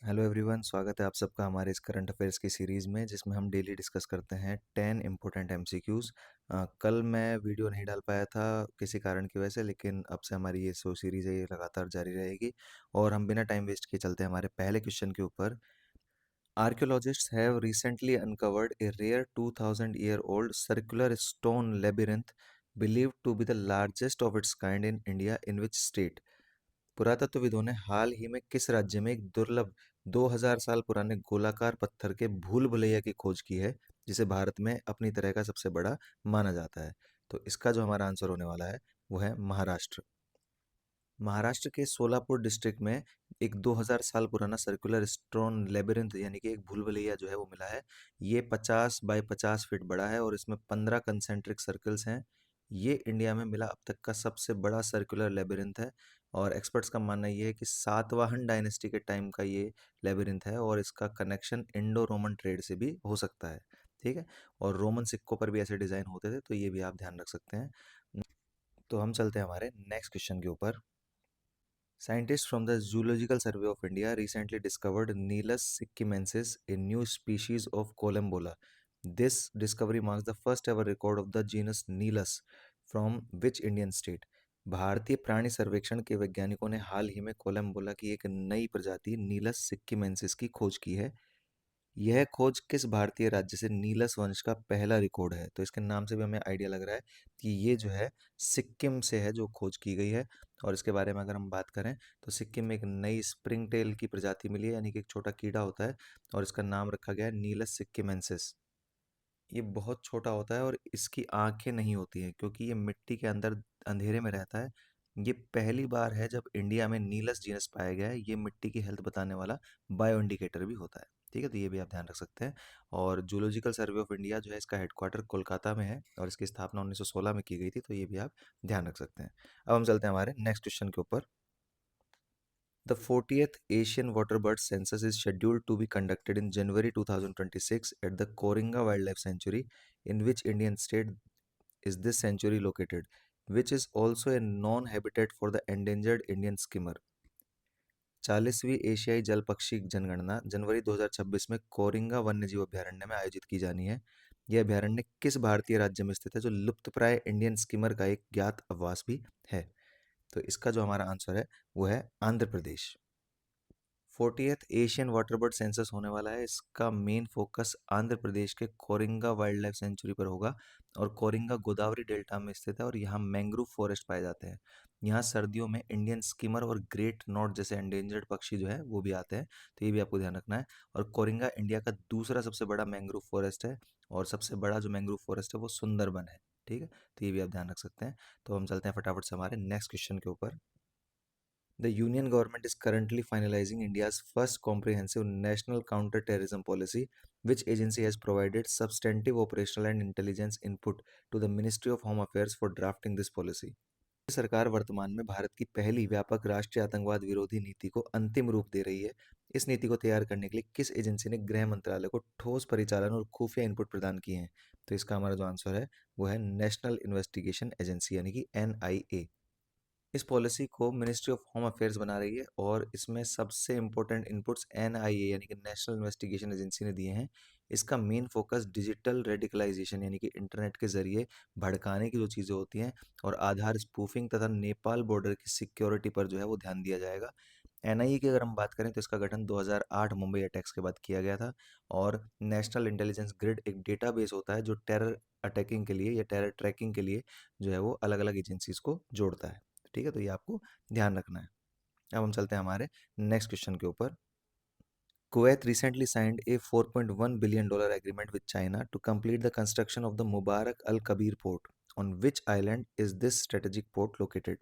Hello everyone, स्वागत है आप सबका हमारे इस करंट अफेयर्स की सीरीज़ में जिसमें हम डेली डिस्कस करते हैं 10 इम्पोर्टेंट एमसीक्यूज़। कल मैं वीडियो नहीं डाल पाया था किसी कारण की वजह से, लेकिन अब से हमारी ये सीरीज़ है, ये लगातार जारी रहेगी। और हम बिना टाइम वेस्ट किए चलते हैं हमारे पहले क्वेश्चन के ऊपर। Archaeologists have recently uncovered a rare 2000-year-old circular stone labyrinth believed to be the largest of its kind in India, in which state? पुरातत्वविदों ने हाल ही में किस राज्य में एक दुर्लभ 2000 साल पुराने गोलाकार पत्थर के भूल भुलैया की खोज की है, जिसे भारत में अपनी तरह का सबसे बड़ा माना जाता है? तो इसका जो हमारा आंसर होने वाला है वो है महाराष्ट्र। महाराष्ट्र के सोलापुर डिस्ट्रिक्ट में एक 2000 साल पुराना सर्कुलर स्टोन लेबिरिंथ यानी कि एक भूल भुलैया जो है वो मिला है। ये 50 बाय 50 फीट बड़ा है और इसमें 15 कंसेंट्रिक सर्कल्स हैं। ये इंडिया में मिला अब तक का सबसे बड़ा सर्कुलर लेबिरिंथ है। और एक्सपर्ट्स का मानना ये है कि सातवाहन डायनेस्टी के टाइम का ये लेबिरिंथ है और इसका कनेक्शन इंडो रोमन ट्रेड से भी हो सकता है। ठीक है। और रोमन सिक्कों पर भी ऐसे डिजाइन होते थे, तो ये भी आप ध्यान रख सकते हैं। तो हम चलते हैं हमारे नेक्स्ट क्वेश्चन के ऊपर। Scientists from the Zoological Survey of India recently discovered Nilus sikkimensis, a new species of Collembola. This discovery marks the first ever record of the genus Nilus from which Indian state? भारतीय प्राणी सर्वेक्षण के वैज्ञानिकों ने हाल ही में Collembola की एक नई प्रजाति नीलस सिक्किमेंसिस की खोज की है। यह खोज किस भारतीय राज्य से नीलस वंश का पहला रिकॉर्ड है? तो इसके नाम से भी हमें आइडिया लग रहा है कि ये जो है सिक्किम से है जो खोज की गई है। और इसके बारे में अगर हम बात करें तो सिक्किम में एक नई स्प्रिंग टेल की प्रजाति मिली है, यानी कि एक छोटा कीड़ा होता है, और इसका नाम रखा गया है नीलस सिक्किमेंसिस। ये बहुत छोटा होता है और इसकी आंखें नहीं होती हैं क्योंकि ये मिट्टी के अंदर अंधेरे में रहता है। ये पहली बार है जब इंडिया में नीलस जीनस पाया गया है। ये मिट्टी की हेल्थ बताने वाला बायो इंडिकेटर भी होता है। ठीक है, तो ये भी आप ध्यान रख सकते हैं। और जूलॉजिकल सर्वे ऑफ इंडिया जो है, इसका हेडक्वार्टर कोलकाता में है और इसकी स्थापना 1916 में की गई थी, तो ये भी आप ध्यान रख सकते हैं। अब हम चलते हैं हमारे नेक्स्ट क्वेश्चन के ऊपर। The 40th Asian Waterbird Census is scheduled to be conducted in January 2026 at the Koringa Wildlife Sanctuary. In which Indian state is this sanctuary located, which is also a known habitat for the endangered Indian skimmer? 40वीं एशियाई जल पक्षी जनगणना जनवरी 2026 में कोरिंगा वन्यजीव अभयारण्य में आयोजित की जानी है। यह अभयारण्य किस भारतीय राज्य में स्थित है, जो लुप्तप्राय इंडियन स्किमर का एक ज्ञात आवास भी है? तो इसका जो हमारा आंसर है वो है Andhra Pradesh. 40th Asian waterbird census होने वाला है। इसका मेन फोकस आंध्र प्रदेश के कोरिंगा वाइल्ड लाइफ सेंचुरी पर होगा। और कोरिंगा गोदावरी डेल्टा में स्थित है और यहाँ मैंग्रोव फॉरेस्ट पाए जाते हैं। यहाँ सर्दियों में इंडियन स्कीमर और ग्रेट नॉट जैसे एंडेंजर्ड पक्षी जो है वो भी आते हैं, तो ये भी आपको ध्यान रखना है। और कोरिंगा इंडिया का दूसरा सबसे बड़ा मैंग्रोव फॉरेस्ट है और सबसे बड़ा जो मैंग्रोव फॉरेस्ट है वो सुंदरबन है। ठीक है, तो ये भी आप ध्यान रख सकते हैं। तो हम चलते हैं फटाफट से हमारे नेक्स्ट क्वेश्चन के ऊपर। The Union government is currently finalizing India's first comprehensive national counter-terrorism policy. Which agency has provided substantive operational and intelligence input to the Ministry of Home Affairs for drafting this policy? सरकार वर्तमान में भारत की पहली व्यापक राष्ट्रीय आतंकवाद विरोधी नीति को अंतिम रूप दे रही है। इस नीति को तैयार करने के लिए किस एजेंसी ने गृह मंत्रालय को ठोस परिचालन और खुफिया इनपुट प्रदान किए हैं? तो इसका हमारा जो आंसर है वो है नेशनल इन्वेस्टिगेशन एजेंसी यानी कि एनआईए। इस पॉलिसी को मिनिस्ट्री ऑफ होम अफेयर्स बना रही है और इसमें सबसे इम्पोर्टेंट इनपुट्स एनआईए यानी कि नेशनल इन्वेस्टिगेशन एजेंसी ने दिए हैं। इसका मेन फोकस डिजिटल रेडिकलाइजेशन यानी कि इंटरनेट के जरिए भड़काने की जो चीज़ें होती हैं और आधार स्पूफिंग तथा नेपाल बॉर्डर की सिक्योरिटी पर जो है वो ध्यान दिया जाएगा। एनआईए की अगर हम बात करें तो इसका गठन 2008 मुंबई अटैक्स के बाद किया गया था। और नेशनल इंटेलिजेंस ग्रिड एक डेटाबेस होता है जो टेरर अटैकिंग के लिए या टेरर ट्रैकिंग के लिए जो है वो अलग अलग एजेंसीज को जोड़ता है। ठीक है, तो ये आपको ध्यान रखना है। अब हम चलते हैं हमारे नेक्स्ट क्वेश्चन के ऊपर। Kuwait recently signed a $4.1 billion agreement with China to complete the construction of the Mubarak Al Kabir port. On which island is this strategic port located?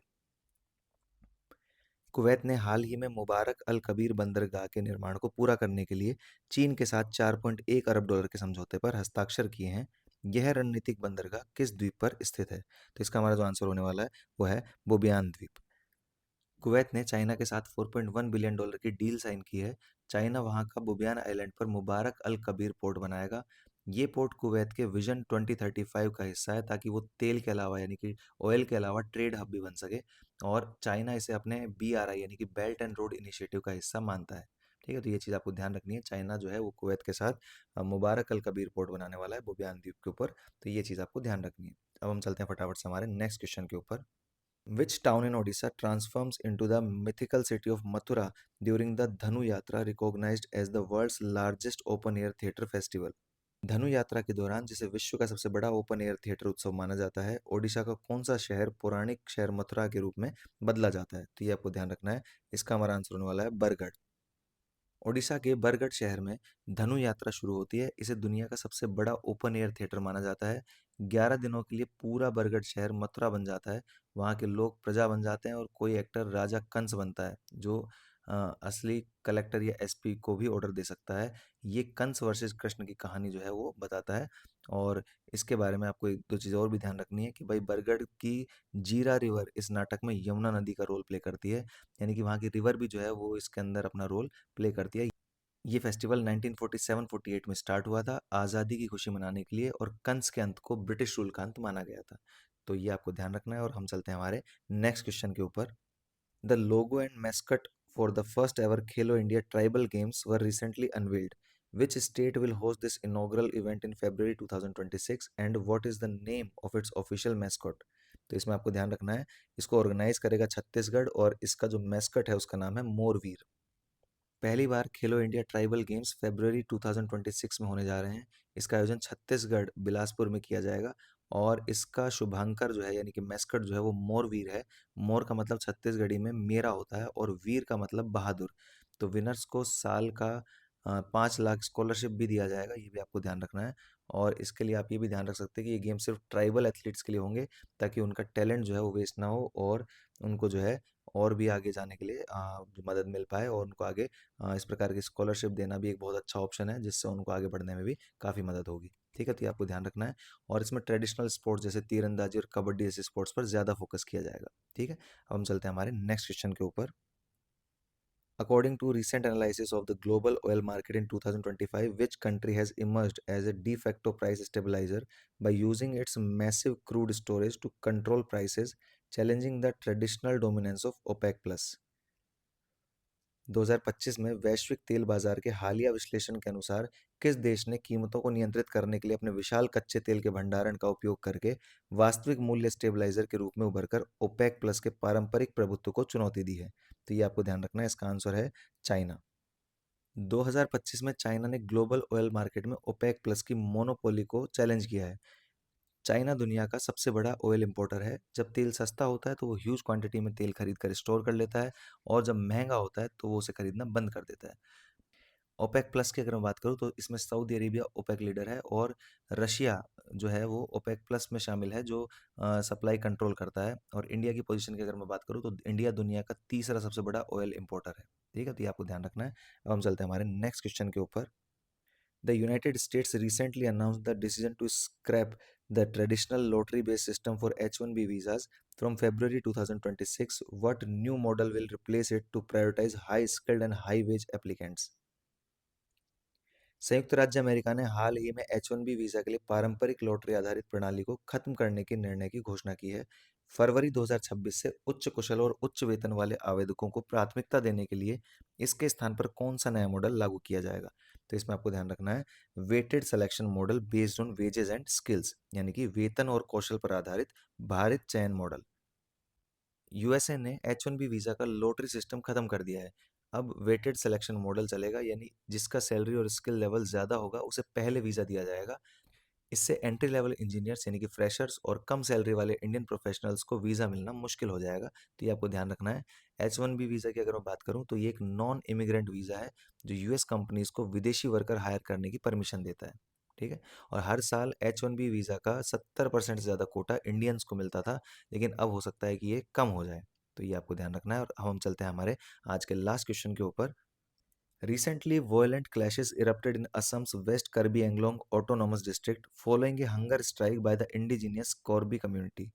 Kuwait ने हाल ही में मुबारक अल कबीर बंदरगाह के निर्माण को पूरा करने के लिए चीन के साथ $4.1 अरब के समझौते पर हस्ताक्षर किए हैं। यह रणनीतिक बंदरगाह किस द्वीप पर स्थित है? तो इसका हमारा जो आंसर होने वाला है वो है बोबियान द्वीप। कुवैत ने चाइना के साथ $4.1 बिलियन की डील साइन की है। चाइना वहां का बुबियान आइलैंड पर मुबारक अल कबीर पोर्ट बनाएगा। ये पोर्ट कुवैत के विजन 2035 का हिस्सा है ताकि वो तेल के अलावा यानी कि ऑयल के अलावा ट्रेड हब भी बन सके। और चाइना इसे अपने BRI यानी कि बेल्ट एंड रोड इनिशिएटिव का हिस्सा मानता है। ठीक है, तो ये चीज़ आपको ध्यान रखनी है। चाइना जो है वो कुवैत के साथ मुबारक अल कबीर पोर्ट बनाने वाला है बुबियान द्वीप के ऊपर, तो ये चीज़ आपको ध्यान रखनी है। अब हम चलते हैं फटाफट से हमारे नेक्स्ट क्वेश्चन के ऊपर। Which town in Odisha transforms into the mythical city of Mathura during the Dhanu Yatra, recognized as the world's largest open air theatre festival? धनु यात्रा के दौरान, जिसे विश्व का सबसे बड़ा ओपन एयर थिएटर उत्सव माना जाता है, ओडिशा का कौन सा शहर पौराणिक शहर मथुरा के रूप में बदला जाता है? तो ये आपको ध्यान रखना है। इसका हमारा आंसर होने वाला है बरगढ़। ओडिशा के बरगढ़ शहर में धनु यात्रा शुरू होती है। इसे दुनिया का सबसे बड़ा ओपन एयर थिएटर माना जाता है। 11 दिनों के लिए पूरा बरगढ़ शहर मथुरा बन जाता है। वहाँ के लोग प्रजा बन जाते हैं और कोई एक्टर राजा कंस बनता है, जो असली कलेक्टर या एसपी को भी ऑर्डर दे सकता है। ये कंस वर्सेस कृष्ण की कहानी जो है वो बताता है। और इसके बारे में आपको एक दो चीज़ और भी ध्यान रखनी है कि भाई बरगढ़ की जीरा रिवर इस नाटक में यमुना नदी का रोल प्ले करती है, यानी कि वहाँ की रिवर भी जो है वो इसके अंदर अपना रोल प्ले करती है। ये फेस्टिवल 1947-48 में स्टार्ट हुआ था आज़ादी की खुशी मनाने के लिए, और कंस के अंत को ब्रिटिश रूल का अंत माना गया था। तो ये आपको ध्यान रखना है। और हम चलते हैं हमारे नेक्स्ट क्वेश्चन के ऊपर। The logo and mascot for the first ever Khelo India Tribal Games were recently unveiled. Which state will host this inaugural event in February 2026 and what is the name of its official mascot? तो इसमें आपको ध्यान रखना है, इसको organise करेगा छत्तीसगढ़ और इसका जो मैस्कट है उसका नाम है मोरवीर। पहली बार खेलो इंडिया ट्राइबल गेम्स फरवरी 2026 में होने जा रहे हैं। इसका आयोजन छत्तीसगढ़ बिलासपुर में किया जाएगा और इसका शुभांकर जो है यानी कि मैस्कट जो है वो मोर वीर है। मोर का मतलब छत्तीसगढ़ी में मेरा होता है और वीर का मतलब बहादुर। तो विनर्स को साल का 5 लाख स्कॉलरशिप भी दिया जाएगा, ये भी आपको ध्यान रखना है। और इसके लिए आप ये भी ध्यान रख सकते हैं कि ये गेम सिर्फ ट्राइबल एथलीट्स के लिए होंगे, ताकि उनका टैलेंट जो है वो वेस्ट ना हो और उनको जो है और भी आगे जाने के लिए जो मदद मिल पाए, और उनको आगे इस प्रकार की स्कॉलरशिप देना भी एक बहुत अच्छा ऑप्शन है, जिससे उनको आगे बढ़ने में भी काफ़ी मदद होगी। ठीक है, तो ये आपको ध्यान रखना है। और इसमें ट्रेडिशनल स्पोर्ट्स जैसे तीरंदाजी और कबड्डी जैसे स्पोर्ट्स पर ज़्यादा फोकस किया जाएगा। ठीक है, अब हम चलते हैं हमारे नेक्स्ट क्वेश्चन के ऊपर। According to recent analysis of the global oil market in 2025, which country has emerged as a de facto price stabilizer by using its massive crude storage to control prices, challenging the traditional dominance of OPEC plus? 2025 में वैश्विक तेल बाजार के हालिया विश्लेषण के अनुसार किस देश ने कीमतों को नियंत्रित करने के लिए अपने विशाल कच्चे तेल के भंडारण का उपयोग करके वास्तविक मूल्य स्टेबलाइजर के रूप में उभरकर ओपेक प्लस के पारंपरिक प्रभुत्व को चुनौती दी है? तो ये आपको ध्यान रखना है, इसका आंसर है चाइना। 2025 में चाइना ने ग्लोबल ऑयल मार्केट में ओपेक प्लस की मोनोपोली को चैलेंज किया है। चाइना दुनिया का सबसे बड़ा ऑयल इंपोर्टर है। जब तेल सस्ता होता है तो वो ह्यूज क्वांटिटी में तेल खरीद कर स्टोर कर लेता है, और जब महंगा होता है तो वो उसे खरीदना बंद कर देता है। ओपेक प्लस की अगर मैं बात करूँ तो इसमें सऊदी अरेबिया ओपेक लीडर है, और रशिया जो है वो ओपेक प्लस में शामिल है, जो सप्लाई कंट्रोल करता है। और इंडिया की पोजीशन की अगर मैं बात करूँ तो इंडिया दुनिया का तीसरा सबसे बड़ा ऑयल इंपोर्टर है। ठीक है, तो ये आपको ध्यान रखना है। अब हम चलते हैं हमारे नेक्स्ट क्वेश्चन के ऊपर। The United States recently announced the decision to scrap the traditional lottery-based system for H-1B visas from February 2026. What new model will replace it to prioritize high-skilled and high-wage applicants? संयुक्त राज्य America ने हाल ही में H-1B visa के लिए पारंपरिक lottery आधारित प्रणाली को खत्म करने के निर्णय की घोषणा की है। फरवरी 2026 से उच्च कुशल और उच्च वेतन वाले आवेदकों को प्राथमिकता देने के लिए इसके स्थान पर कौन सा नया मॉडल लागू किया जाएगा? तो इसमें आपको ध्यान रखना है, weighted selection model based on wages and skills, यानी कि वेतन और कौशल पर आधारित भारित चयन मॉडल। यूएसए ने H-1B वीजा का लॉटरी सिस्टम खत्म कर दिया है। अब वेटेड सिलेक्शन मॉडल चलेगा, यानी जिसका सैलरी और स्किल लेवल ज़्यादा होगा उसे पहले वीज़ा दिया जाएगा। इससे एंट्री लेवल इंजीनियर्स यानी कि फ्रेशर्स और कम सैलरी वाले इंडियन प्रोफेशनल्स को वीज़ा मिलना मुश्किल हो जाएगा। तो ये आपको ध्यान रखना है। H-1B वीज़ा की अगर मैं बात करूँ तो ये एक नॉन इमिग्रेंट वीज़ा है, जो यूएस कंपनीज को विदेशी वर्कर हायर करने की परमिशन देता है। ठीक है, और हर साल H-1B वीज़ा का 70% से ज़्यादा कोटा इंडियंस को मिलता था, लेकिन अब हो सकता है कि ये कम हो जाए। तो ये आपको ध्यान रखना है। और अब हम चलते हैं हमारे आज के लास्ट क्वेश्चन के ऊपर। Recently, violent clashes erupted in Assam's West Karbi Anglong Autonomous District following a hunger strike by the indigenous Korbi community.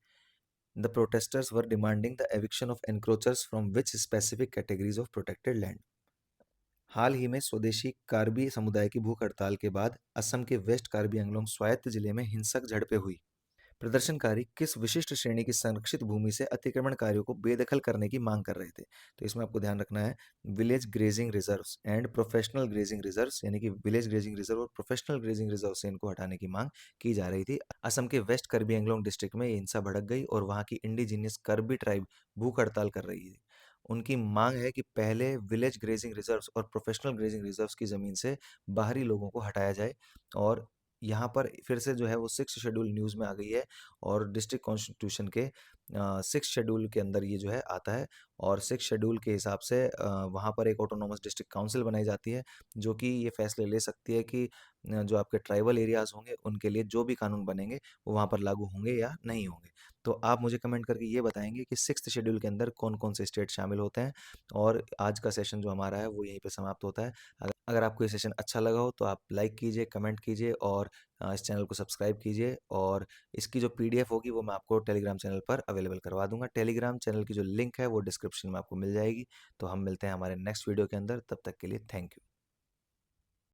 The protesters were demanding the eviction of encroachers from which specific categories of protected land. हाल ही में स्वदेशी कार्बी समुदाय की भूख हड़ताल के बाद असम के waste Karbi Anglong स्वायत्त जिले में हिंसक झड़पें हुई। प्रदर्शनकारी किस विशिष्ट श्रेणी की संरक्षित भूमि से अतिक्रमणकारियों को बेदखल करने की मांग कर रहे थे? तो इसमें आपको ध्यान रखना है village grazing reserves and professional grazing reserves, यानी कि विलेज ग्रेजिंग रिजर्व और प्रोफेशनल ग्रेजिंग रिजर्व से इनको हटाने की मांग की जा रही थी। असम के वेस्ट कर्बी एंगलोंग डिस्ट्रिक्ट में ये हिंसा भड़क गई और वहां की इंडिजिनियस कर्बी ट्राइब भूख हड़ताल कर रही थी। उनकी मांग है कि पहले विलेज ग्रेजिंग रिजर्व्स और प्रोफेशनल ग्रेजिंग रिजर्व्स की जमीन से बाहरी लोगों को हटाया जाए। और यहाँ पर फिर से जो है वो सिक्स शेड्यूल न्यूज़ में आ गई है और डिस्ट्रिक्ट कॉन्स्टिट्यूशन के सिक्स शेड्यूल के अंदर ये जो है आता है। और सिक्स शेड्यूल के हिसाब से वहाँ पर एक ऑटोनोमस डिस्ट्रिक्ट काउंसिल बनाई जाती है जो कि ये फैसले ले सकती है कि जो आपके ट्राइबल एरियाज़ होंगे उनके लिए जो भी कानून बनेंगे वो वहाँ पर लागू होंगे या नहीं होंगे। तो आप मुझे कमेंट करके ये बताएंगे कि सिक्स्थ शेड्यूल के अंदर कौन कौन से स्टेट शामिल होते हैं। और आज का सेशन जो हमारा है वो यहीं पे समाप्त होता है। अगर आपको ये सेशन अच्छा लगा हो तो आप लाइक कीजिए, कमेंट कीजिए और इस चैनल को सब्सक्राइब कीजिए। और इसकी जो पीडीएफ होगी वो मैं आपको टेलीग्राम चैनल पर अवेलेबल करवा दूंगा। टेलीग्राम चैनल की जो लिंक है वो डिस्क्रिप्शन में आपको मिल जाएगी। तो हम मिलते हैं हमारे नेक्स्ट वीडियो के अंदर, तब तक के लिए थैंक यू।